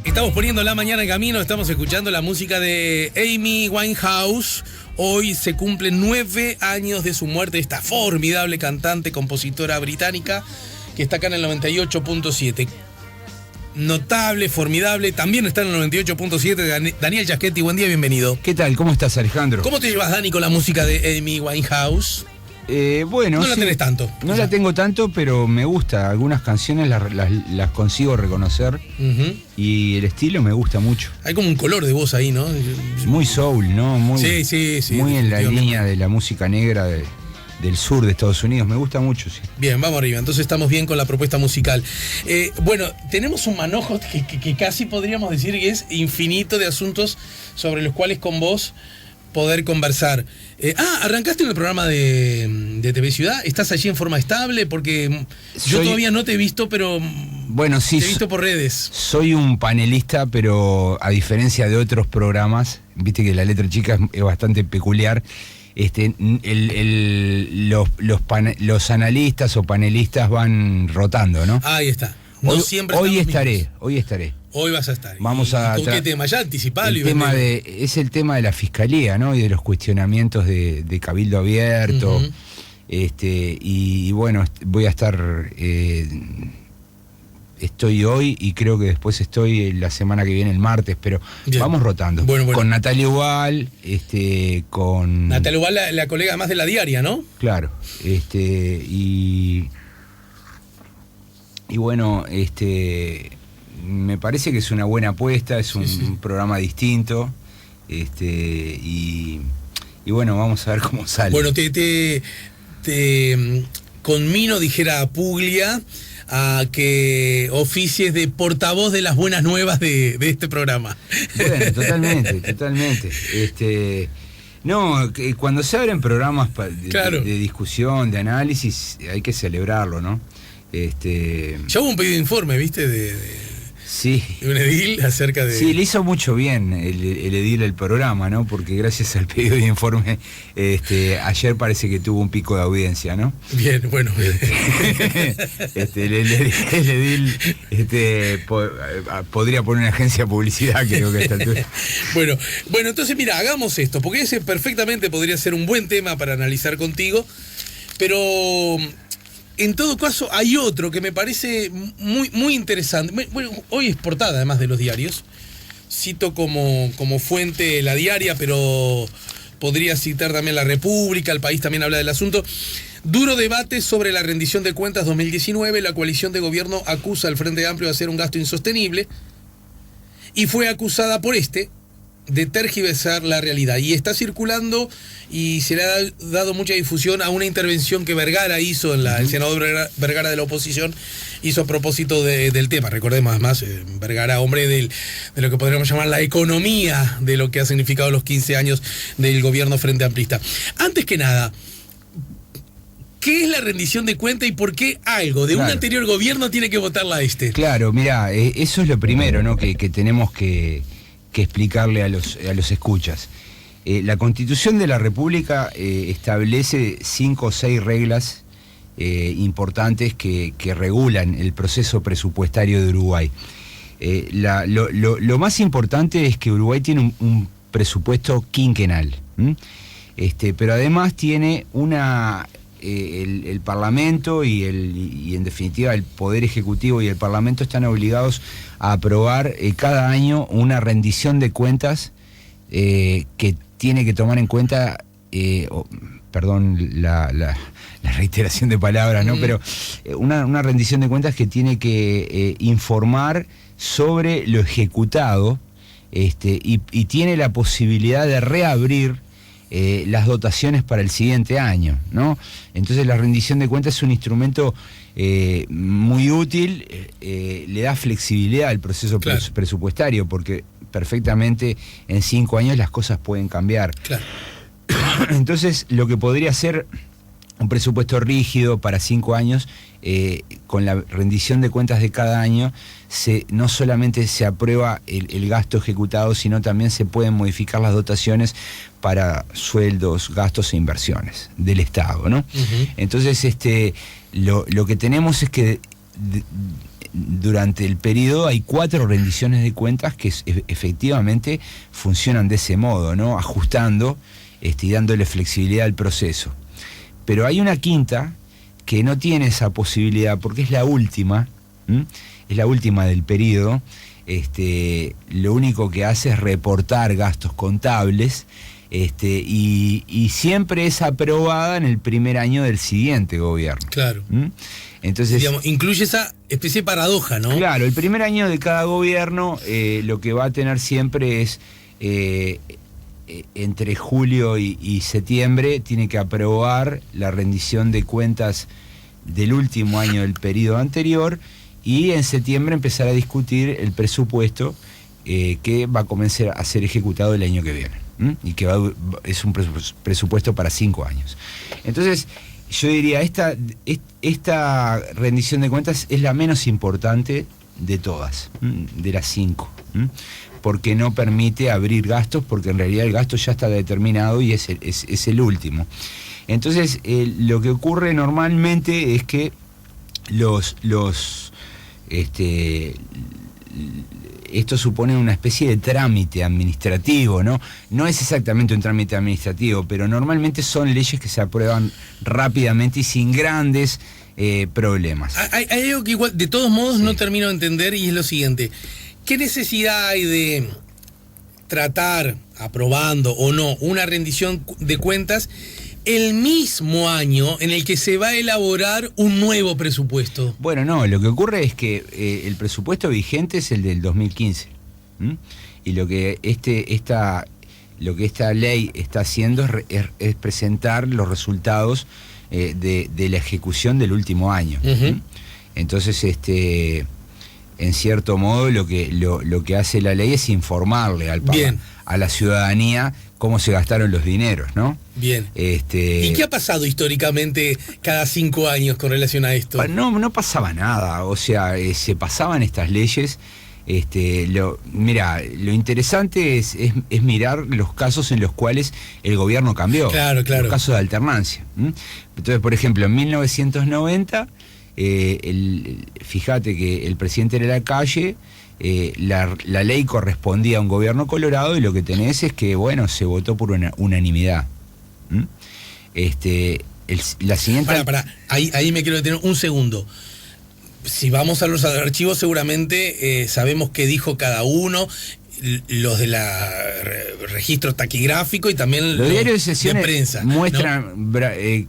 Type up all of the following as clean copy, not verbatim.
Estamos poniendo la mañana en camino, estamos escuchando la música de Amy Winehouse. Hoy se cumplen 9 años de su muerte, esta formidable cantante, compositora británica, que está acá en el 98.7. Notable, formidable, también está en el 98.7. Daniel Giaschetti, buen día, bienvenido. ¿Qué tal? ¿Cómo estás, Alejandro? ¿Cómo te llevas, Dani, con la música de Amy Winehouse? Bueno, no la tenés tanto. No la tengo tanto, pero me gusta. Algunas canciones las consigo reconocer. Y el estilo me gusta mucho. Hay como un color de voz ahí, ¿no? Muy soul, ¿no? Muy, sí. Muy en la línea de la música negra del sur de Estados Unidos. Me gusta mucho, sí. Bien, vamos arriba. Entonces estamos bien con la propuesta musical. Bueno, tenemos un manojo que casi podríamos decir que es infinito de asuntos sobre los cuales con vos poder conversar. Arrancaste en el programa de TV Ciudad. ¿Estás allí en forma estable? Porque yo todavía no te he visto, pero bueno, sí, te he visto por redes. Soy un panelista, pero a diferencia de otros programas, viste que La Letra Chica es bastante peculiar. Los analistas o panelistas van rotando, ¿no? Ahí está. Hoy estaré. Hoy vas a estar. Vamos a ¿Con qué tema? Ya anticipalo. Es el tema de la fiscalía, ¿no? Y de los cuestionamientos de cabildo abierto. Y bueno, voy a estar. Estoy hoy y creo que después estoy la semana que viene, el martes, pero bien. Vamos rotando. Bueno. Con Natalia Ubal, con. Natalia Ubal, la colega más de La Diaria, ¿no? Claro. Y bueno, me parece que es una buena apuesta, es un programa distinto, y bueno, vamos a ver cómo sale. Bueno, te conmino, dijera Puglia, a que oficies de portavoz de las buenas nuevas de este programa. Bueno, totalmente. No, cuando se abren programas de discusión, de análisis, hay que celebrarlo, ¿no? Ya hubo un pedido de informe, ¿viste? Sí. De un edil acerca de. Sí, le hizo mucho bien el edil el programa, ¿no? Porque gracias al pedido de informe, ayer parece que tuvo un pico de audiencia, ¿no? Bien, bueno. El edil podría poner una agencia de publicidad, creo que a esta altura. Bueno, entonces mira, hagamos esto, porque ese perfectamente podría ser un buen tema para analizar contigo, pero. En todo caso, hay otro que me parece muy, muy interesante. Bueno, hoy es portada, además de los diarios. Cito como fuente La Diaria, pero podría citar también La República. El País también habla del asunto. Duro debate sobre la rendición de cuentas 2019. La coalición de gobierno acusa al Frente Amplio de hacer un gasto insostenible. Y fue acusada por de tergiversar la realidad. Y está circulando y se le ha dado mucha difusión a una intervención que Vergara hizo, el senador Vergara de la oposición, hizo a propósito del tema. Recordemos además, Vergara, hombre de lo que podríamos llamar la economía de lo que ha significado los 15 años del gobierno Frente Amplista. Antes que nada, ¿qué es la rendición de cuenta y por qué algo de un anterior gobierno tiene que votarla a este? Claro, mirá, eso es lo primero, ¿no? que tenemos que explicarle a los escuchas. La Constitución de la República establece 5 o 6 reglas importantes que regulan el proceso presupuestario de Uruguay. Lo más importante es que Uruguay tiene un presupuesto quinquenal, pero además tiene el Parlamento y en definitiva el Poder Ejecutivo y el Parlamento están obligados a aprobar cada año una rendición de cuentas que tiene que tomar en cuenta, perdón la reiteración de palabras, ¿no? Pero una rendición de cuentas que tiene que informar sobre lo ejecutado, y tiene la posibilidad de reabrir las dotaciones para el siguiente año, ¿no? Entonces la rendición de cuentas es un instrumento muy útil, le da flexibilidad al proceso presupuestario, porque perfectamente en 5 años las cosas pueden cambiar. Claro. Entonces lo que podría ser un presupuesto rígido para 5 años, con la rendición de cuentas de cada año, no solamente se aprueba el gasto ejecutado, sino también se pueden modificar las dotaciones para sueldos, gastos e inversiones del Estado, ¿no? Entonces, lo que tenemos es que durante el periodo hay 4 rendiciones de cuentas que efectivamente funcionan de ese modo, ¿no? Ajustando y dándole flexibilidad al proceso. Pero hay una quinta que no tiene esa posibilidad porque es la última, es la última del periodo. Lo único que hace es reportar gastos contables, y siempre es aprobada en el primer año del siguiente gobierno. Claro. Entonces, digamos, incluye esa especie de paradoja, ¿no? Claro, el primer año de cada gobierno lo que va a tener siempre es entre julio y septiembre tiene que aprobar la rendición de cuentas del último año del periodo anterior, y en septiembre empezar a discutir el presupuesto que va a comenzar a ser ejecutado el año que viene. Y que es un presupuesto para 5 años. Entonces, yo diría, esta rendición de cuentas es la menos importante de todas, de las 5, porque no permite abrir gastos, porque en realidad el gasto ya está determinado y es el último. Entonces, lo que ocurre normalmente es que esto supone una especie de trámite administrativo, ¿no? No es exactamente un trámite administrativo, pero normalmente son leyes que se aprueban rápidamente y sin grandes problemas. Hay algo que igual, de todos modos, no termino de entender, y es lo siguiente. ¿Qué necesidad hay de tratar, aprobando o no, una rendición de cuentas el mismo año en el que se va a elaborar un nuevo presupuesto? Bueno, no, lo que ocurre es que el presupuesto vigente es el del 2015. Y lo que esta ley está haciendo es presentar los resultados de la ejecución del último año. Entonces, en cierto modo, lo que hace la ley es informarle a la ciudadanía cómo se gastaron los dineros, ¿no? Bien. ¿Y qué ha pasado históricamente cada 5 años con relación a esto? No pasaba nada, o sea, se pasaban estas leyes. Mira, lo interesante es mirar los casos en los cuales el gobierno cambió. Claro. Los casos de alternancia. Entonces, por ejemplo, en 1990, fíjate que el presidente era Lacalle. La ley correspondía a un gobierno colorado, y lo que tenés es que, bueno, se votó por unanimidad. La siguiente... Ahí me quiero detener un segundo. Si vamos a los archivos, seguramente sabemos qué dijo cada uno, los de la registro taquigráfico y también los diarios de sesiones de prensa muestran, ¿no?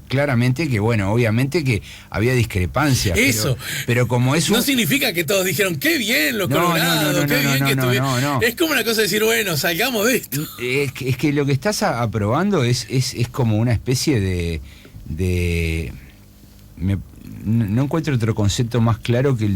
Claramente que, bueno, obviamente que había discrepancias. Eso. Pero como es no significa que todos dijeron, qué bien los colorados, qué bien que estuvieron. No. Es como una cosa de decir, bueno, salgamos de esto. Es que lo que estás aprobando es como una especie de no encuentro otro concepto más claro que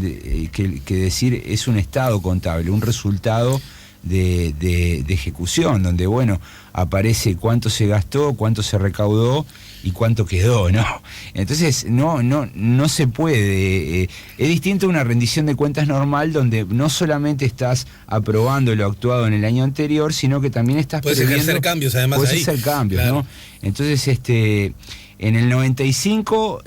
decir es un estado contable, un resultado de ejecución, donde, bueno, aparece cuánto se gastó, cuánto se recaudó y cuánto quedó, ¿no? Entonces, no se puede. Es distinto a una rendición de cuentas normal, donde no solamente estás aprobando lo actuado en el año anterior, sino que también estás previendo... Puedes ejercer cambios, además. Puedes hacer cambios, claro, ¿no? Entonces, en el 95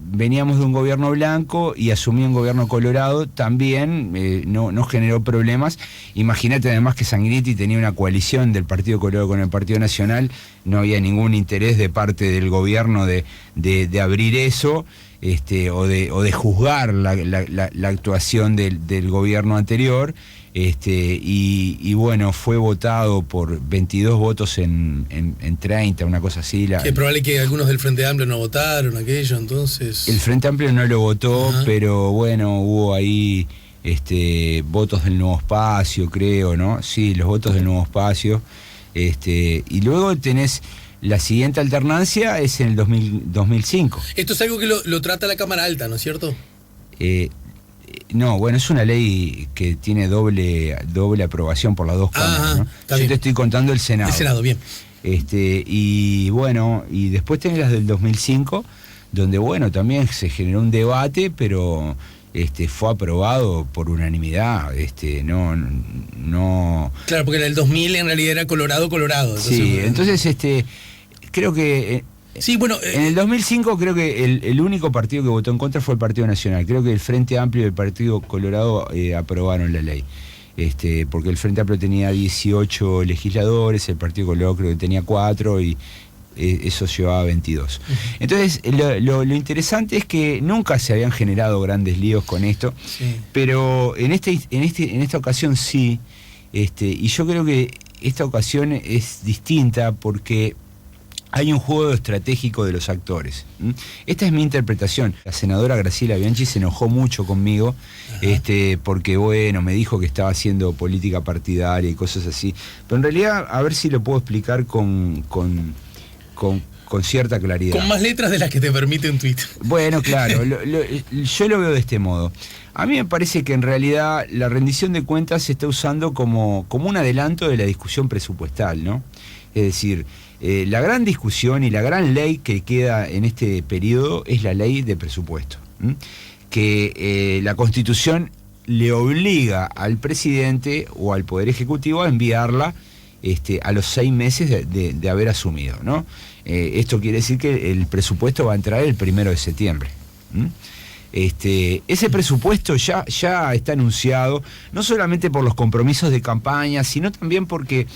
veníamos de un gobierno blanco y asumió un gobierno colorado, también no generó problemas. Imagínate además que Sanguinetti tenía una coalición del Partido Colorado con el Partido Nacional, no había ningún interés de parte del gobierno de abrir eso, o de juzgar la actuación del gobierno anterior. Y bueno, fue votado por 22 votos en 30, una cosa así. Es probable que algunos del Frente Amplio no votaron aquello, entonces... El Frente Amplio no lo votó. Ajá. Pero bueno, hubo ahí votos del Nuevo Espacio, creo, ¿no? Sí, los votos del Nuevo Espacio. Y luego tenés... La siguiente alternancia es en el 2005. Esto es algo que lo trata la Cámara Alta, ¿no es cierto? No, bueno, es una ley que tiene doble aprobación por las dos cámaras, ¿no? Yo te estoy contando el Senado. El Senado, bien. Y bueno, y después tenés las del 2005, donde, bueno, también se generó un debate, pero fue aprobado por unanimidad. No. Claro, porque en el 2000 en realidad era colorado. Entonces, sí, entonces creo que Sí, bueno, en el 2005 creo que el único partido que votó en contra fue el Partido Nacional. Creo que el Frente Amplio y el Partido Colorado aprobaron la ley. Porque el Frente Amplio tenía 18 legisladores, el Partido Colorado creo que tenía 4 y eso llevaba 22. Entonces, lo interesante es que nunca se habían generado grandes líos con esto, sí. Pero en esta ocasión sí, y yo creo que esta ocasión es distinta porque hay un juego estratégico de los actores. Esta es mi interpretación. La senadora Graciela Bianchi se enojó mucho conmigo, porque bueno, me dijo que estaba haciendo política partidaria y cosas así. Pero en realidad, a ver si lo puedo explicar con cierta claridad. Con más letras de las que te permite un tuit. Bueno, claro, yo lo veo de este modo. A mí me parece que en realidad la rendición de cuentas se está usando como un adelanto de la discusión presupuestal, ¿no? Es decir, la gran discusión y la gran ley que queda en este periodo es la ley de presupuesto, que la Constitución le obliga al presidente o al Poder Ejecutivo a enviarla a los 6 meses de haber asumido, ¿no? Esto quiere decir que el presupuesto va a entrar el 1 de septiembre. Ese presupuesto ya está anunciado, no solamente por los compromisos de campaña, sino también porque,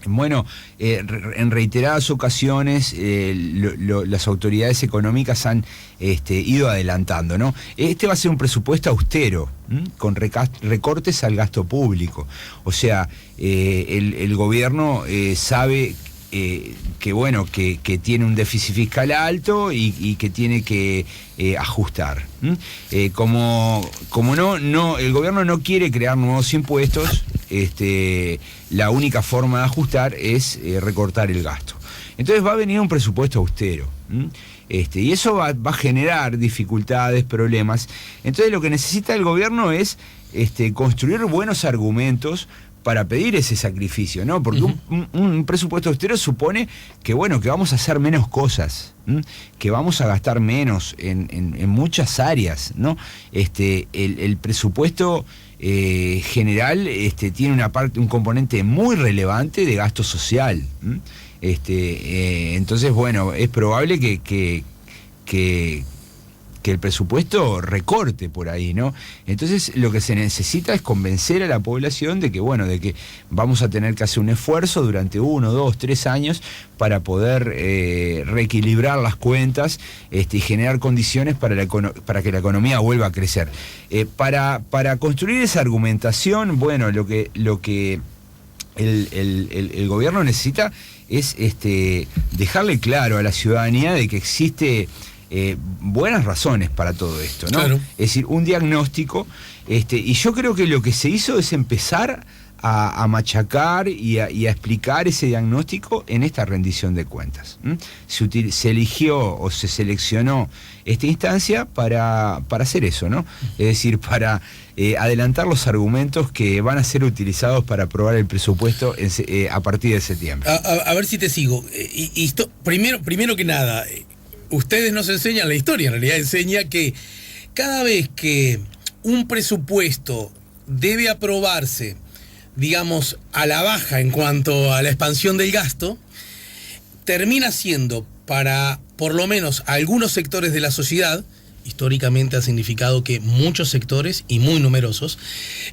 bueno, en reiteradas ocasiones las autoridades económicas han ido adelantando, ¿no? Va a ser un presupuesto austero, con recortes al gasto público. O sea, el gobierno sabe que bueno, que tiene un déficit fiscal alto y que tiene que ajustar. Como no, el gobierno no quiere crear nuevos impuestos, la única forma de ajustar es recortar el gasto. Entonces va a venir un presupuesto austero. Y eso va a generar dificultades, problemas. Entonces lo que necesita el gobierno es construir buenos argumentos para pedir ese sacrificio, ¿no? Porque un presupuesto austero supone que, bueno, que vamos a hacer menos cosas, que vamos a gastar menos en muchas áreas, ¿no? El presupuesto general tiene un componente muy relevante de gasto social. Entonces, bueno, es probable que el presupuesto recorte por ahí, ¿no? Entonces lo que se necesita es convencer a la población de que, bueno, de que vamos a tener que hacer un esfuerzo durante 1, 2, 3 años para poder reequilibrar las cuentas y generar condiciones para que la economía vuelva a crecer. Para construir esa argumentación, bueno, lo que el gobierno necesita es dejarle claro a la ciudadanía de que existe buenas razones para todo esto, ¿no? Claro. Es decir, un diagnóstico, y yo creo que lo que se hizo es empezar a machacar y a explicar ese diagnóstico en esta rendición de cuentas. Se eligió o se seleccionó esta instancia para hacer eso, ¿no? Es decir, para adelantar los argumentos que van a ser utilizados para aprobar el presupuesto a partir de septiembre. A ver si te sigo. Primero que nada, ustedes nos enseñan la historia, en realidad enseña que cada vez que un presupuesto debe aprobarse, digamos, a la baja en cuanto a la expansión del gasto, termina siendo para, por lo menos, algunos sectores de la sociedad, históricamente ha significado que muchos sectores y muy numerosos,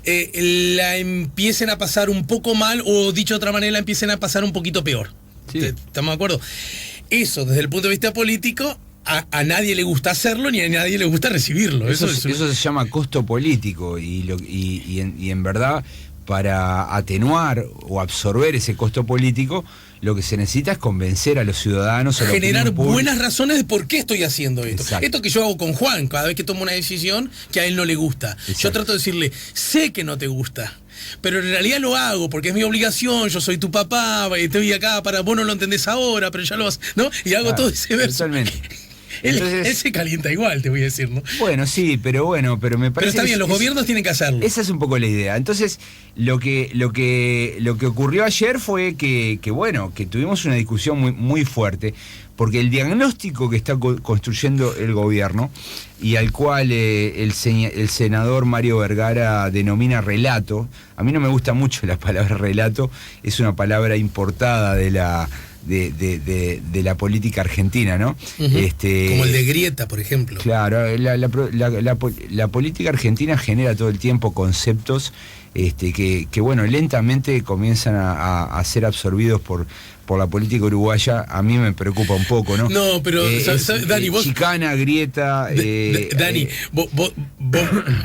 la empiecen a pasar un poco mal, o dicho de otra manera, la empiecen a pasar un poquito peor. Sí. ¿Estamos de acuerdo? Eso, desde el punto de vista político, a nadie le gusta hacerlo ni a nadie le gusta recibirlo. Eso se llama costo político y en verdad, para atenuar o absorber ese costo político, lo que se necesita es convencer a los ciudadanos, a generar buenas razones de por qué estoy haciendo esto. Exacto. Esto que yo hago con Juan, cada vez que tomo una decisión que a él no le gusta. Exacto. Yo trato de decirle, sé que no te gusta, pero en realidad lo hago porque es mi obligación, yo soy tu papá, estoy acá para, vos no lo entendés ahora, pero ya lo vas, ¿no? Y hago todo ese verso. Totalmente. Entonces, él se calienta igual, te voy a decir, ¿no? Bueno, sí, pero me parece. Pero está bien, los gobiernos tienen que hacerlo. Esa es un poco la idea. Entonces, lo que ocurrió ayer fue que tuvimos una discusión muy, muy fuerte, porque el diagnóstico que está construyendo el gobierno y al cual el senador Mario Vergara denomina relato, a mí no me gusta mucho la palabra relato, es una palabra importada de de la política argentina, ¿no? Como el de Grieta, por ejemplo. Claro, la política argentina genera todo el tiempo conceptos que bueno, lentamente comienzan a ser absorbidos por la política uruguaya. A mí me preocupa un poco, ¿no? No, pero Dani, vos... Chicana, grieta... Dani, vos,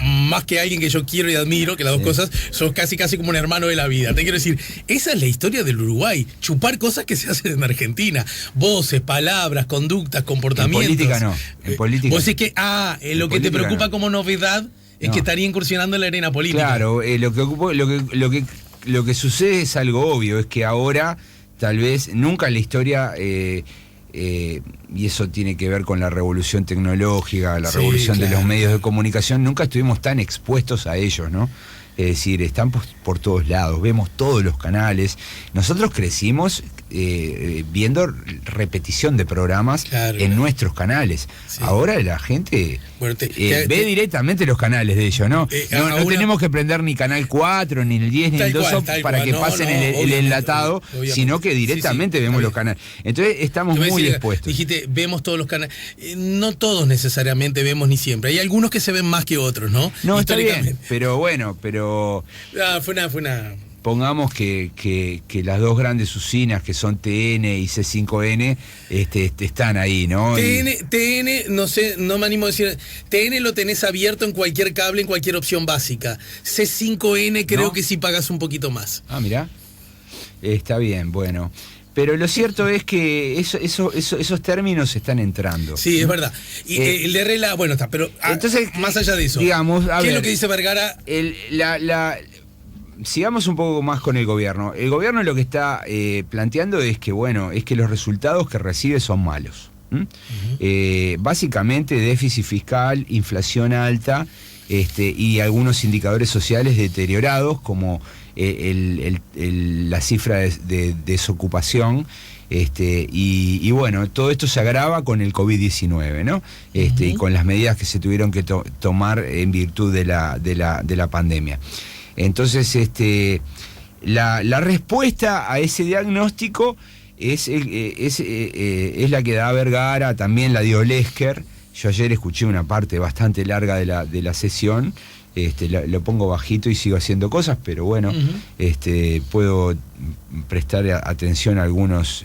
más que alguien que yo quiero y admiro, que las dos cosas, sos casi como un hermano de la vida. Te quiero decir, esa es la historia del Uruguay. Chupar cosas que se hacen en Argentina. Voces, palabras, conductas, comportamientos. En política no. En política. Vos decís que, lo que te preocupa no. Como novedad es que estaría incursionando en la arena política. Claro, lo que sucede es algo obvio, es que ahora... Tal vez nunca en la historia, y eso tiene que ver con la revolución tecnológica, la revolución de los medios de comunicación, nunca estuvimos tan expuestos a ellos, ¿no? Es decir, están por todos lados, vemos todos los canales. Nosotros crecimos viendo repetición de programas en nuestros canales. Sí. Ahora la gente ve directamente los canales de ellos, ¿no? No tenemos que prender ni Canal 4, ni el 10, ni el 2 para que pasen el enlatado, sino que directamente vemos los canales. Entonces estamos muy expuestos. Dijiste, vemos todos los canales. No todos necesariamente vemos ni siempre. Hay algunos que se ven más que otros, ¿no? No, está bien, pero bueno, fue una... Pongamos que las dos grandes usinas que son TN y C5N están ahí, ¿no? TN, no sé, no me animo a decir. TN lo tenés abierto en cualquier cable, en cualquier opción básica. C5N creo que sí pagas un poquito más. Ah, mirá. Está bien, bueno. Pero lo cierto es que esos términos están entrando. Sí, es verdad. Y el de regla, bueno, está, pero entonces, más allá de eso, digamos, ¿qué es lo que dice Vergara? Sigamos un poco más con el gobierno. El gobierno lo que está planteando es que, bueno, es que los resultados que recibe son malos. Básicamente déficit fiscal, inflación alta, y algunos indicadores sociales deteriorados, como la cifra de desocupación, y bueno, todo esto se agrava con el COVID-19, ¿no? Y con las medidas que se tuvieron que tomar en virtud de la pandemia. Entonces, la respuesta a ese diagnóstico es la que da Vergara, también la dio Lesker. Yo ayer escuché una parte bastante larga de la sesión. Lo pongo bajito y sigo haciendo cosas, pero bueno, puedo prestar atención a algunas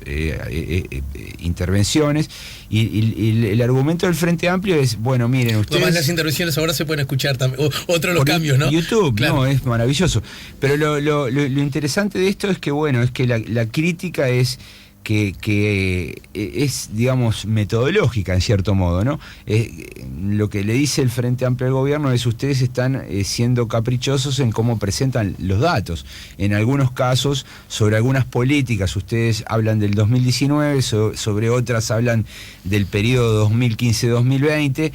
intervenciones, y el argumento del Frente Amplio es, bueno, miren ustedes... Además, las intervenciones ahora se pueden escuchar también, otro de los cambios, ¿no? YouTube, claro. No, es maravilloso. Pero lo interesante de esto es que, bueno, es que la crítica es... Que es, digamos, metodológica en cierto modo, ¿no? Lo que le dice el Frente Amplio al gobierno es: ustedes están siendo caprichosos en cómo presentan los datos. En algunos casos, sobre algunas políticas, ustedes hablan del 2019, sobre otras hablan del periodo 2015-2020,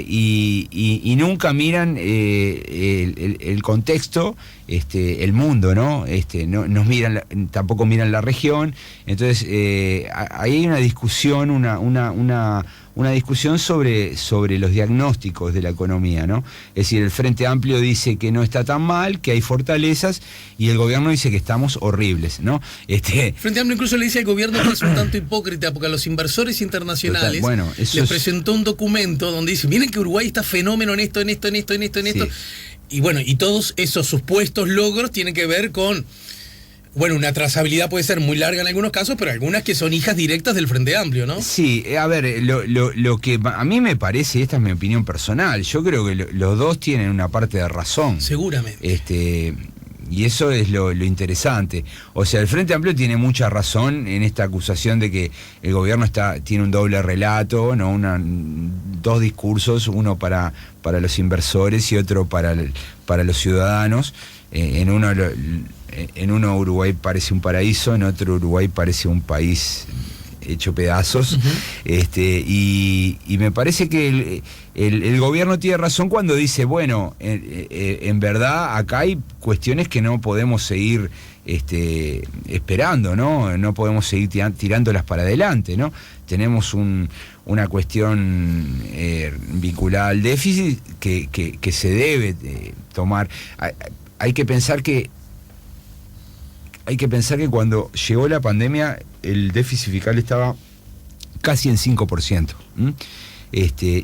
y nunca miran el contexto, el mundo, ¿no? No miran, tampoco miran la región. Entonces, ahí hay una discusión, una discusión sobre los diagnósticos de la economía, ¿no? Es decir, el Frente Amplio dice que no está tan mal, que hay fortalezas, y el gobierno dice que estamos horribles, ¿no? El Frente Amplio incluso le dice al gobierno que es un tanto hipócrita, porque a los inversores internacionales les presentó un documento donde dice: miren que Uruguay está fenómeno en esto. Y bueno, y todos esos supuestos logros tienen que ver con... Bueno, una trazabilidad puede ser muy larga en algunos casos, pero algunas que son hijas directas del Frente Amplio, ¿no? Sí, a ver, lo que a mí me parece, y esta es mi opinión personal, yo creo que los dos tienen una parte de razón. Seguramente. Y eso es lo interesante. O sea, el Frente Amplio tiene mucha razón en esta acusación de que el gobierno tiene un doble relato, ¿no? Dos discursos, uno para los inversores y otro para los ciudadanos. En uno Uruguay parece un paraíso, en otro Uruguay parece un país hecho pedazos. Y me parece que el gobierno tiene razón cuando dice, bueno, en verdad acá hay cuestiones que no podemos seguir esperando, ¿no? No podemos seguir tirándolas para adelante, ¿no? Tenemos una cuestión vinculada al déficit que se debe tomar. Hay que pensar que cuando llegó la pandemia, el déficit fiscal estaba casi en 5%.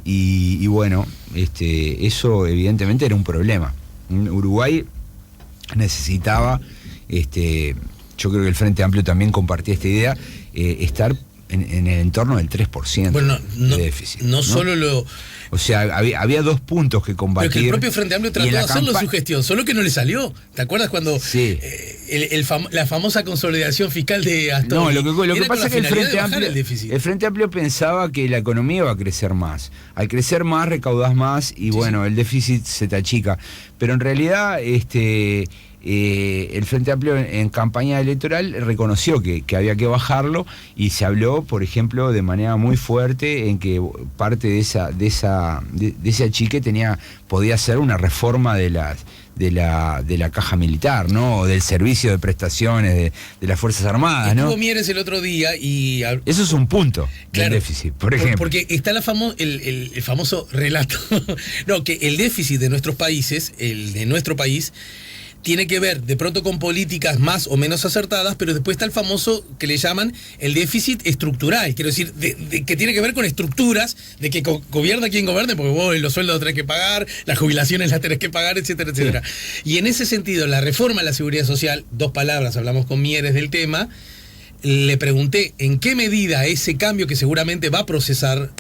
Y bueno, eso evidentemente era un problema. Uruguay necesitaba, yo creo que el Frente Amplio también compartía esta idea, estar en el entorno del 3% de déficit. No solo lo... O sea, había dos puntos que combatir. Pero que el propio Frente Amplio trató de hacerlo en su gestión, solo que no le salió. ¿Te acuerdas cuando la famosa consolidación fiscal de Astor? No, lo que pasa es que el Frente Amplio pensaba que la economía iba a crecer más. Al crecer más, recaudás más y el déficit se te achica. Pero en realidad, el Frente Amplio en campaña electoral reconoció que había que bajarlo y se habló, por ejemplo, de manera muy fuerte en que parte de ese achique podía ser una reforma de la caja militar, ¿no? O del servicio de prestaciones de las Fuerzas Armadas, ¿no? Estuvo Mieres el otro día y... Eso es un punto del déficit, por ejemplo. Porque está el famoso relato, no, que el déficit de nuestros países, el de nuestro país, tiene que ver de pronto con políticas más o menos acertadas, pero después está el famoso que le llaman el déficit estructural, quiero decir, que tiene que ver con estructuras, de que gobierna quien gobierne, porque vos los sueldos los tenés que pagar, las jubilaciones las tenés que pagar, etcétera, etcétera. Sí. Y en ese sentido, la reforma de la seguridad social, 2 palabras, hablamos con Mieres del tema, le pregunté en qué medida ese cambio que seguramente se va a procesar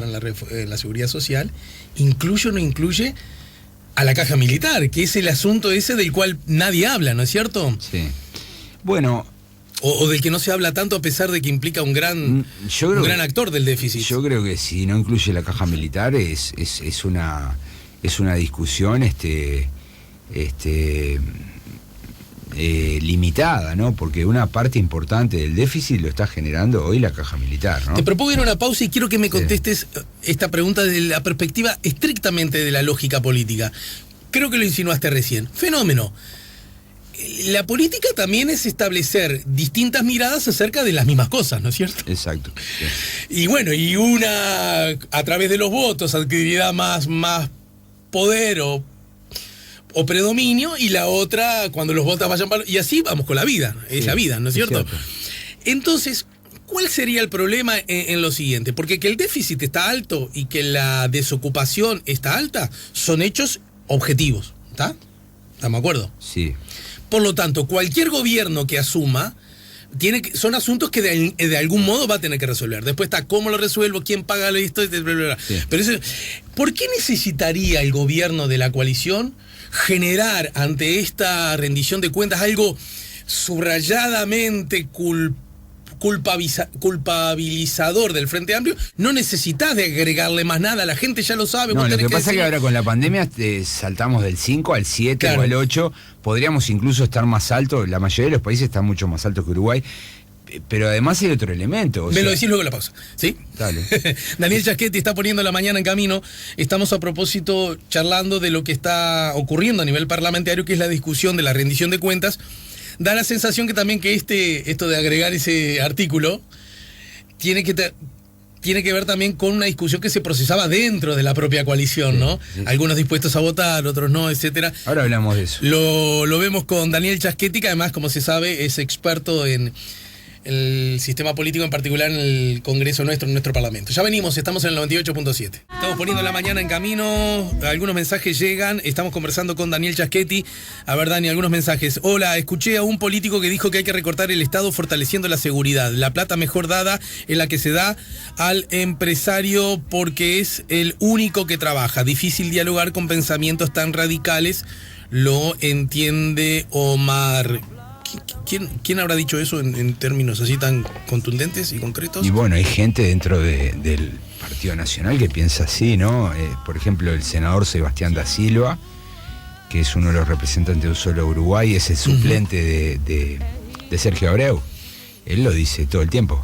en la seguridad social, ¿incluye o no incluye a la caja militar, que es el asunto ese del cual nadie habla, ¿no es cierto? Sí. Bueno... O del que no se habla tanto a pesar de que implica un gran actor del déficit. Yo creo que si no incluye la caja militar es una discusión limitada, ¿no? Porque una parte importante del déficit lo está generando hoy la caja militar, ¿no? Te propongo ir a una pausa y quiero que me contestes esta pregunta desde la perspectiva estrictamente de la lógica política. Creo que lo insinuaste recién. Fenómeno. La política también es establecer distintas miradas acerca de las mismas cosas, ¿no es cierto? Exacto. Sí. Y bueno, y una a través de los votos adquirirá más poder o predominio, y la otra cuando los votos vayan para... Y así vamos con la vida, es la vida, ¿no es cierto? Entonces, ¿cuál sería el problema en lo siguiente? Porque que el déficit está alto y que la desocupación está alta son hechos objetivos, ¿está? ¿Estamos de acuerdo? Sí. Por lo tanto, cualquier gobierno que asuma son asuntos que de algún modo va a tener que resolver. Después está cómo lo resuelvo, quién paga esto, bla, bla, bla. Sí. Pero ¿por qué necesitaría el gobierno de la coalición generar ante esta rendición de cuentas algo subrayadamente culpabilizador del Frente Amplio? No necesitas de agregarle más nada, la gente ya lo sabe. No, lo que pasa es que ahora con la pandemia saltamos del 5 al 7 o al 8, podríamos incluso estar más alto, la mayoría de los países están mucho más altos que Uruguay, pero además hay otro elemento. Lo decís luego de la pausa, ¿sí? Dale. Daniel Chasquetti está poniendo la mañana en camino. Estamos a propósito charlando de lo que está ocurriendo a nivel parlamentario, que es la discusión de la rendición de cuentas. Da la sensación que también que esto de agregar ese artículo tiene que ver también con una discusión que se procesaba dentro de la propia coalición, ¿no? Sí. Algunos dispuestos a votar, otros no, etcétera. Ahora hablamos de eso. Lo vemos con Daniel Chasquetti, que además, como se sabe, es experto en el sistema político, en particular en el Congreso nuestro, en nuestro Parlamento. Ya venimos, estamos en el 98.7. Estamos poniendo la mañana en camino, algunos mensajes llegan, estamos conversando con Daniel Chasquetti. A ver, Dani, algunos mensajes. Hola, escuché a un político que dijo que hay que recortar el Estado fortaleciendo la seguridad. La plata mejor dada es la que se da al empresario porque es el único que trabaja. Difícil dialogar con pensamientos tan radicales, lo entiende Omar. ¿Quién habrá dicho eso en términos así tan contundentes y concretos? Y bueno, hay gente dentro del Partido Nacional que piensa así, ¿no? Por ejemplo, el senador Sebastián da Silva, que es uno de los representantes de Solo Uruguay, es el suplente de Sergio Abreu. Él lo dice todo el tiempo.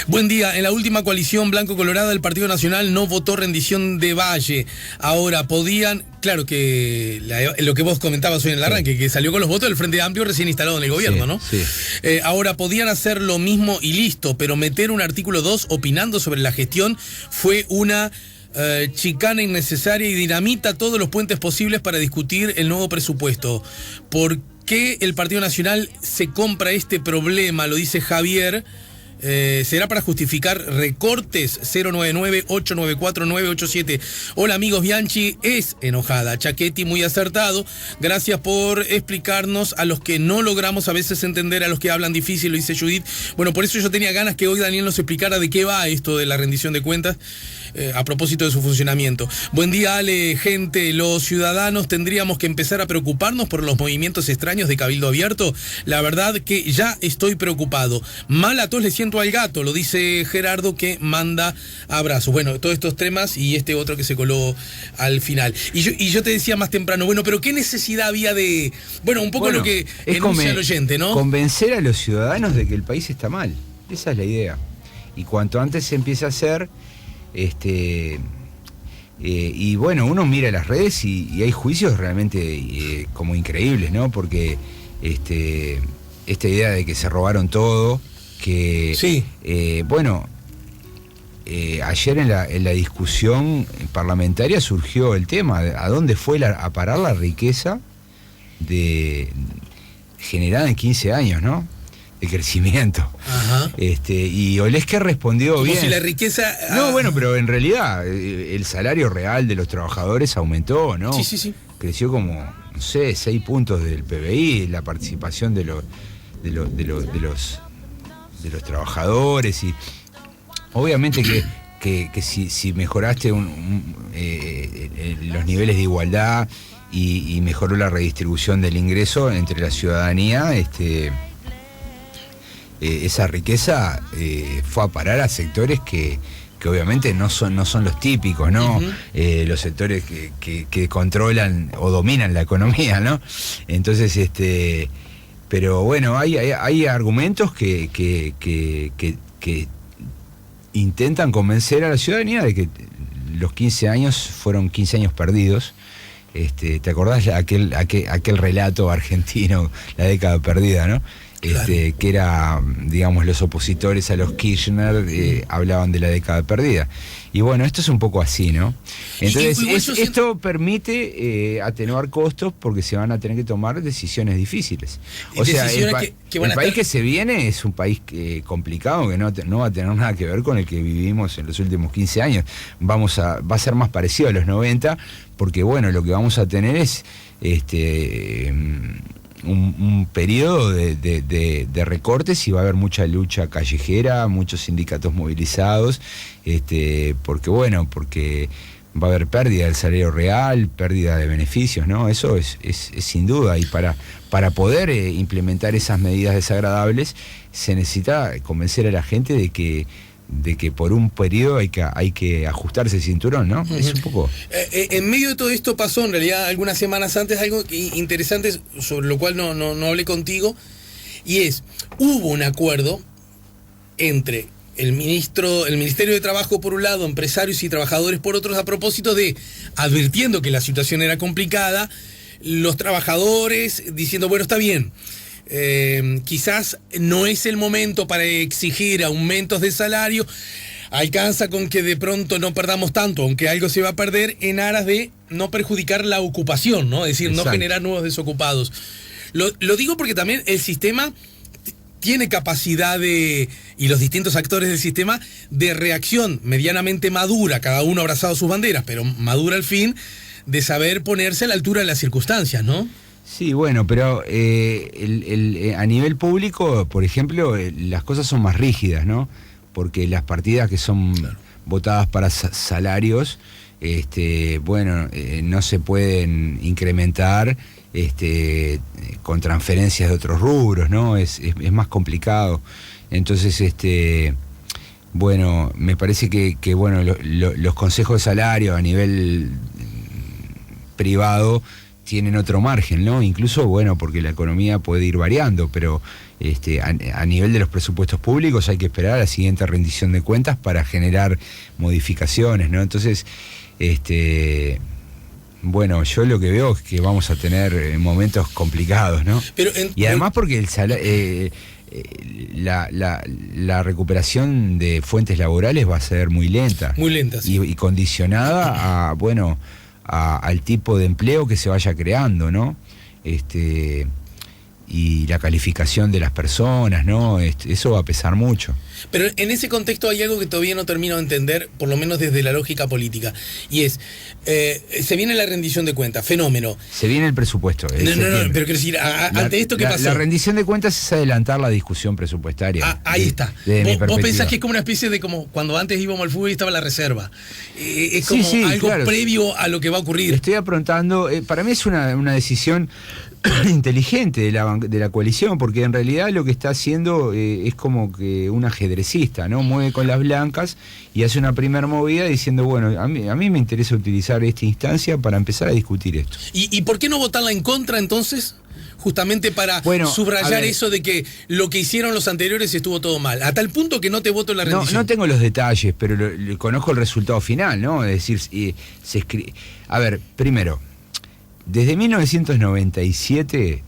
Buen día. En la última coalición blanco-colorada, el Partido Nacional no votó rendición de Valle. Ahora, claro que lo que vos comentabas hoy en el arranque, que salió con los votos del Frente Amplio recién instalado en el gobierno, ¿no? Sí. Ahora, podían hacer lo mismo y listo, pero meter un artículo 2 opinando sobre la gestión fue una chicana innecesaria y dinamita todos los puentes posibles para discutir el nuevo presupuesto. que el Partido Nacional se compra este problema, lo dice Javier. ¿Será para justificar recortes? 099-894-987. Hola amigos, Bianchi es enojada. Chaquetti muy acertado. Gracias por explicarnos a los que no logramos a veces entender, a los que hablan difícil, lo dice Judith. Bueno, por eso yo tenía ganas que hoy Daniel nos explicara de qué va esto de la rendición de cuentas, a propósito de su funcionamiento. Buen día, Ale, gente. Los ciudadanos tendríamos que empezar a preocuparnos por los movimientos extraños de Cabildo Abierto. La verdad que ya estoy preocupado. Mal a todos le siento al gato, lo dice Gerardo, que manda abrazos. Bueno, todos estos temas y este otro que se coló al final. Y yo te decía más temprano, bueno, pero ¿qué necesidad había de...? Bueno, un poco lo que enuncia el oyente, ¿no? Convencer a los ciudadanos de que el país está mal. Esa es la idea. Y cuanto antes se empiece a hacer... y bueno, uno mira las redes y hay juicios realmente como increíbles, ¿no? Porque esta idea de que se robaron todo, que sí. Ayer en la discusión parlamentaria surgió el tema de a dónde fue a parar la riqueza generada en 15 años, ¿no? De crecimiento. Ajá. Y Olesker respondió bien. Como si la riqueza... No, bueno, pero en realidad el salario real de los trabajadores aumentó, ¿no? Sí. Creció como, no sé, 6 puntos del PBI, la participación de los trabajadores, y obviamente que si mejoraste los niveles de igualdad y mejoró la redistribución del ingreso entre la ciudadanía, esa riqueza fue a parar a sectores que obviamente no son los típicos, ¿no? Uh-huh. Los sectores que controlan o dominan la economía, ¿no? Entonces, pero bueno, hay argumentos que intentan convencer a la ciudadanía de que los 15 años fueron 15 años perdidos. ¿Te acordás de aquel relato argentino, la década perdida, ¿no? Claro. Que era, digamos, los opositores a los Kirchner hablaban de la década perdida. Y bueno, esto es un poco así, ¿no? Entonces, esto permite atenuar costos porque se van a tener que tomar decisiones difíciles. O sea, el país que se viene es un país complicado, que no va a tener nada que ver con el que vivimos en los últimos 15 años. Va a ser más parecido a los 90, porque bueno, lo que vamos a tener es un periodo de recortes, y va a haber mucha lucha callejera, muchos sindicatos movilizados, porque va a haber pérdida del salario real, pérdida de beneficios, ¿no? Eso es sin duda, y para poder implementar esas medidas desagradables se necesita convencer a la gente de que por un periodo hay que ajustarse el cinturón, ¿no? Uh-huh. Es un poco... en medio de todo esto pasó, en realidad, algunas semanas antes, algo interesante sobre lo cual no hablé contigo, y hubo un acuerdo entre el Ministerio de Trabajo por un lado, empresarios y trabajadores por otros, a propósito de, advirtiendo que la situación era complicada, los trabajadores diciendo, bueno, está bien, quizás no es el momento para exigir aumentos de salario, alcanza con que de pronto no perdamos tanto, aunque algo se va a perder, en aras de no perjudicar la ocupación, ¿no? Es decir, exacto, no generar nuevos desocupados. Lo digo porque también el sistema tiene capacidad y los distintos actores del sistema, de reacción medianamente madura, cada uno abrazado a sus banderas, pero madura al fin, de saber ponerse a la altura de las circunstancias, ¿no? Sí, bueno, pero a nivel público, por ejemplo, las cosas son más rígidas, ¿no? Porque las partidas que son votadas para salarios, no se pueden incrementar con transferencias de otros rubros, ¿no? Es más complicado. Entonces, me parece que los consejos de salario a nivel privado tienen otro margen, ¿no? Incluso, porque la economía puede ir variando, pero a nivel de los presupuestos públicos hay que esperar a la siguiente rendición de cuentas para generar modificaciones, ¿no? Entonces, yo lo que veo es que vamos a tener momentos complicados, ¿no? Y además porque la recuperación de fuentes laborales va a ser muy lenta. Muy lenta, sí. Y condicionada al tipo de empleo que se vaya creando, ¿no? y la calificación de las personas, ¿no? Eso va a pesar mucho. Pero en ese contexto hay algo que todavía no termino de entender, por lo menos desde la lógica política, y es, se viene la rendición de cuentas, fenómeno. Se viene el presupuesto. No, pero quiero decir, ante esto, ¿qué pasó? La rendición de cuentas es adelantar la discusión presupuestaria. Ahí está. Vos pensás que es como una especie de, como cuando antes íbamos al fútbol y estaba la reserva. Es como algo previo a lo que va a ocurrir. Estoy aprontando, para mí es una decisión inteligente de la coalición, porque en realidad lo que está haciendo es como que un ajedrecista, ¿no? Mueve con las blancas y hace una primera movida diciendo, bueno, a mí me interesa utilizar esta instancia para empezar a discutir esto. ¿Y por qué no votarla en contra entonces? Justamente para subrayar eso de que lo que hicieron los anteriores estuvo todo mal, a tal punto que no te voto en la rendición. No tengo los detalles, pero conozco el resultado final, ¿no? Es decir, a ver, primero, desde 1997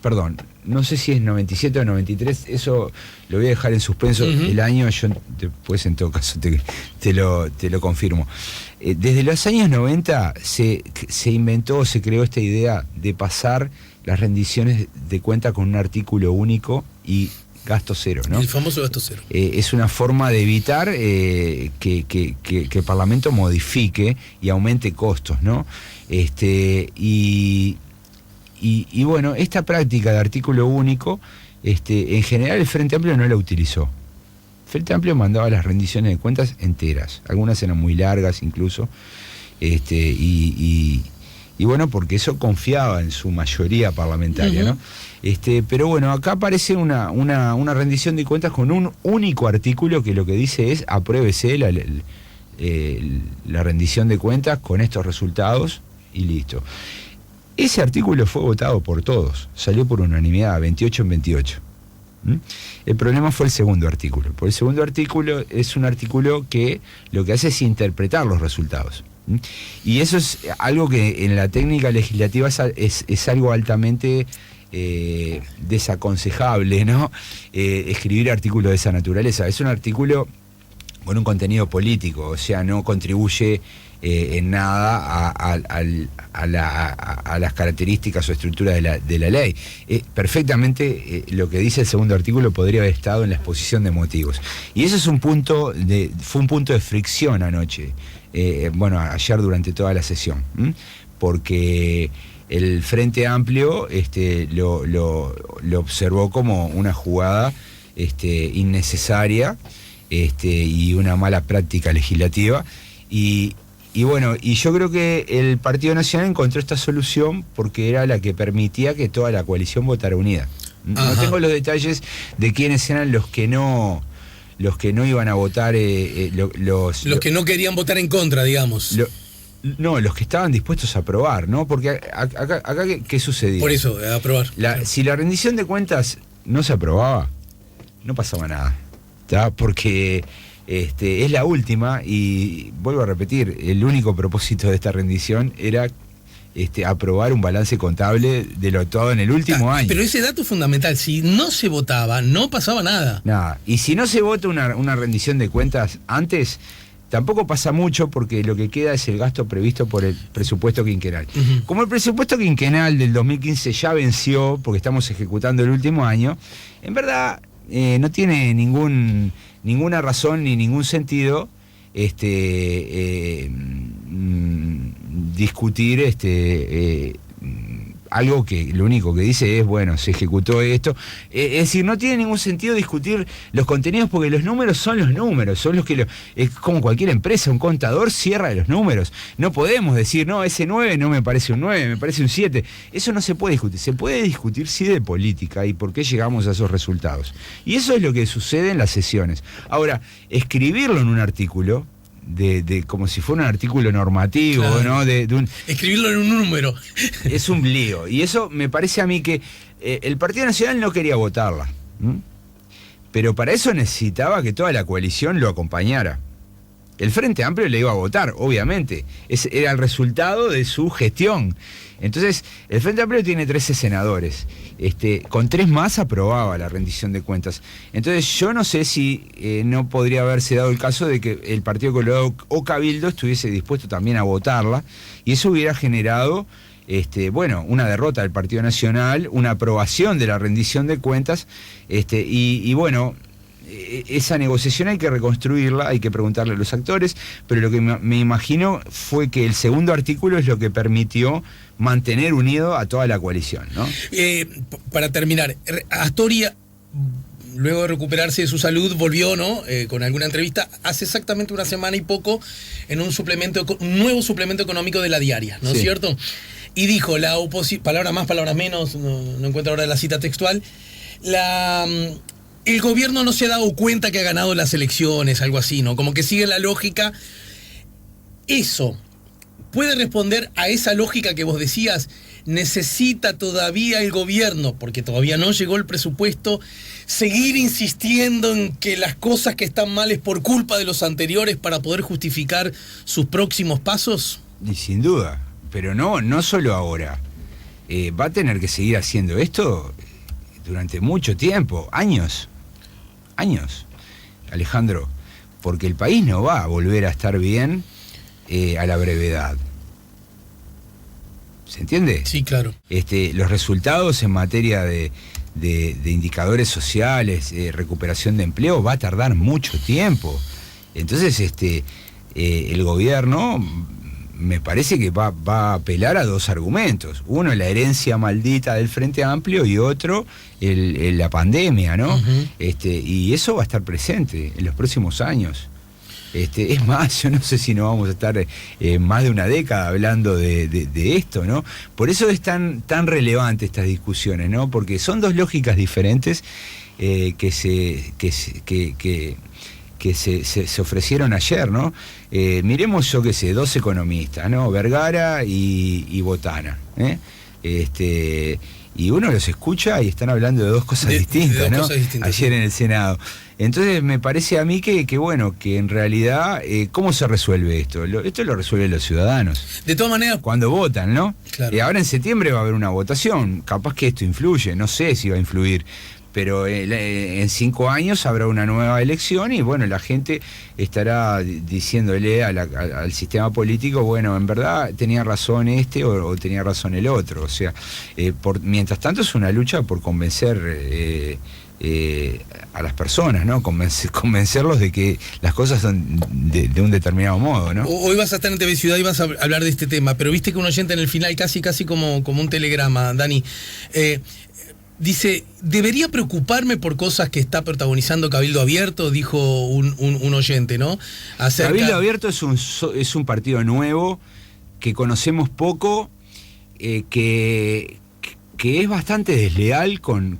perdón, no sé si es 97 o 93, eso lo voy a dejar en suspenso. El año, yo después en todo caso te lo confirmo. Desde los años 90 se inventó, se creó esta idea de pasar las rendiciones de cuenta con un artículo único y gasto cero, ¿no? El famoso gasto cero. Es una forma de evitar que el Parlamento modifique y aumente costos, ¿no? Y bueno, esta práctica de artículo único, en general el Frente Amplio no la utilizó. El Frente Amplio mandaba las rendiciones de cuentas enteras, algunas eran muy largas incluso, y bueno, porque eso confiaba en su mayoría parlamentaria, ¿no? Pero bueno, acá aparece una rendición de cuentas con un único artículo que lo que dice es: apruébese la rendición de cuentas con estos resultados y listo. Ese artículo fue votado por todos, salió por unanimidad, 28 en 28. El problema fue el segundo artículo, porque el segundo artículo es un artículo que lo que hace es interpretar los resultados. Y eso es algo que en la técnica legislativa es algo altamente desaconsejable, ¿no? Escribir artículos de esa naturaleza. Es un artículo con un contenido político, o sea, no contribuye en nada a las características o estructuras de la ley. Perfectamente lo que dice el segundo artículo podría haber estado en la exposición de motivos. Y eso es fue un punto de fricción anoche, ayer durante toda la sesión, porque el Frente Amplio lo observó como una jugada innecesaria y una mala práctica legislativa. Y bueno, y yo creo que el Partido Nacional encontró esta solución porque era la que permitía que toda la coalición votara unida. No tengo los detalles de quiénes eran los que no iban a votar, los que no querían votar en contra, digamos. Los que estaban dispuestos a aprobar, ¿no? Porque acá ¿qué sucedía? Por eso, a aprobar. Si la rendición de cuentas no se aprobaba, no pasaba nada, ¿tá? Porque es la última, y vuelvo a repetir, el único propósito de esta rendición era aprobar un balance contable de lo actuado en el último año. Pero ese dato es fundamental: si no se votaba, no pasaba nada. Nada. Y si no se vota una rendición de cuentas antes, tampoco pasa mucho, porque lo que queda es el gasto previsto por el presupuesto quinquenal. Como el presupuesto quinquenal del 2015 ya venció, porque estamos ejecutando el último año, en verdad no tiene ninguna razón ni ningún sentido discutir algo que lo único que dice es, bueno, se ejecutó esto. Es decir, no tiene ningún sentido discutir los contenidos, porque los números son los números, son los que es como cualquier empresa, un contador cierra los números. No podemos decir, no, ese 9 no me parece un 9, me parece un 7. Eso no se puede discutir. Se puede discutir sí de política y por qué llegamos a esos resultados. Y eso es lo que sucede en las sesiones. Ahora, escribirlo en un artículo, como si fuera un artículo normativo, claro, ¿no? Escribirlo en un número. Es un lío. Y eso me parece a mí que el Partido Nacional no quería votarla. Pero para eso necesitaba que toda la coalición lo acompañara. El Frente Amplio le iba a votar, obviamente. Era el resultado de su gestión. Entonces, el Frente Amplio tiene 13 senadores. Con 3 más aprobaba la rendición de cuentas. Entonces, yo no sé si no podría haberse dado el caso de que el Partido Colorado o Cabildo estuviese dispuesto también a votarla, y eso hubiera generado bueno, una derrota del Partido Nacional, una aprobación de la rendición de cuentas, y bueno, esa negociación hay que reconstruirla, hay que preguntarle a los actores, pero lo que me imagino fue que el segundo artículo es lo que permitió mantener unido a toda la coalición, ¿no? Para terminar, Astori, luego de recuperarse de su salud, volvió, ¿no? Con alguna entrevista hace exactamente una semana y poco en un nuevo suplemento económico de La Diaria, ¿no es cierto? Y dijo, palabras más, palabras menos, no encuentro ahora la cita textual, el gobierno no se ha dado cuenta que ha ganado las elecciones, algo así, ¿no? Como que sigue la lógica. Eso puede responder a esa lógica que vos decías. ¿Necesita todavía el gobierno, porque todavía no llegó el presupuesto, seguir insistiendo en que las cosas que están mal es por culpa de los anteriores para poder justificar sus próximos pasos? Y sin duda, pero no solo ahora. Va a tener que seguir haciendo esto durante mucho tiempo, años, Alejandro, porque el país no va a volver a estar bien a la brevedad. ¿Se entiende? Sí, claro. Los resultados en materia de indicadores sociales, recuperación de empleo, va a tardar mucho tiempo. Entonces, el gobierno me parece que va a apelar a dos argumentos. Uno, la herencia maldita del Frente Amplio, y otro, la pandemia, ¿no? Uh-huh. Y eso va a estar presente en los próximos años. Es más, yo no sé si no vamos a estar más de una década hablando de esto, ¿no? Por eso es tan relevante estas discusiones, ¿no? Porque son dos lógicas diferentes que se ofrecieron ayer, ¿no? Miremos, yo qué sé, dos economistas, ¿no? Vergara y Botana, y uno los escucha y están hablando de dos cosas distintas, ¿no? Cosas distintas, ayer en el Senado. Entonces me parece a mí que bueno, que en realidad, ¿cómo se resuelve esto? Esto lo resuelven los ciudadanos. De todas maneras, cuando votan, ¿no? Claro. Ahora en septiembre va a haber una votación, capaz que esto influye, no sé si va a influir, pero en 5 años habrá una nueva elección y bueno, la gente estará diciéndole al sistema político, bueno, en verdad tenía razón o tenía razón el otro. O sea, mientras tanto es una lucha por convencer a las personas, ¿no? Convencerlos de que las cosas son de un determinado modo, ¿no? Hoy vas a estar en TV Ciudad y vas a hablar de este tema, pero viste que un oyente en el final, casi como un telegrama, Dani, dice, ¿debería preocuparme por cosas que está protagonizando Cabildo Abierto? Dijo un oyente, ¿no? Cabildo Abierto es un partido nuevo que conocemos poco, que es bastante desleal con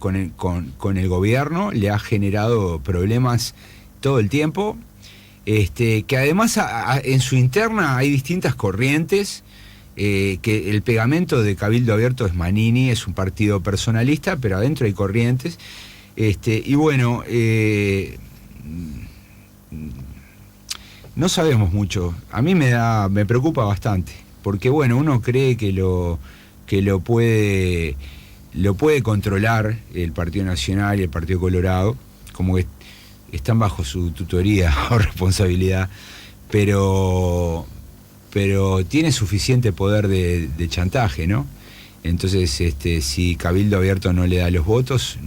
el gobierno, le ha generado problemas todo el tiempo, que además en su interna hay distintas corrientes, que el pegamento de Cabildo Abierto es Manini, es un partido personalista, pero adentro hay corrientes, y bueno, no sabemos mucho. A mí me preocupa bastante, porque bueno, uno cree que lo puede controlar el Partido Nacional y el Partido Colorado, como que están bajo su tutoría o responsabilidad, pero tiene suficiente poder de chantaje, ¿no? Entonces, si Cabildo Abierto no le da los votos,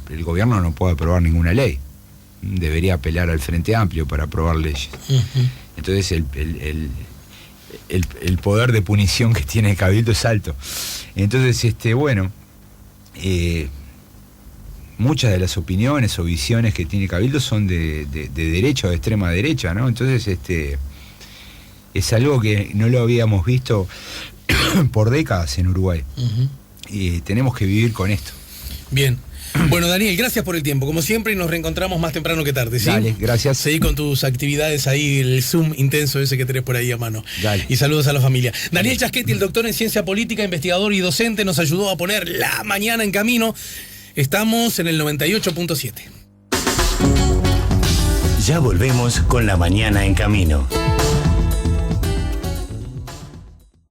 el gobierno no puede aprobar ninguna ley. Debería apelar al Frente Amplio para aprobar leyes. Uh-huh. Entonces, el poder de punición que tiene Cabildo es alto. Entonces, bueno, muchas de las opiniones o visiones que tiene Cabildo son de derecha o de extrema derecha, ¿no? Entonces, es algo que no lo habíamos visto por décadas en Uruguay. Uh-huh. Y tenemos que vivir con esto. Bien. Bueno, Daniel, gracias por el tiempo, como siempre, y nos reencontramos más temprano que tarde, ¿sí? Dale, gracias. Seguí con tus actividades ahí, el Zoom intenso ese que tenés por ahí a mano. Dale. Y saludos a la familia. Daniel Chaschetti, el doctor en ciencia política, investigador y docente, nos ayudó a poner la mañana en camino. Estamos en el 98.7. Ya volvemos con La Mañana en Camino.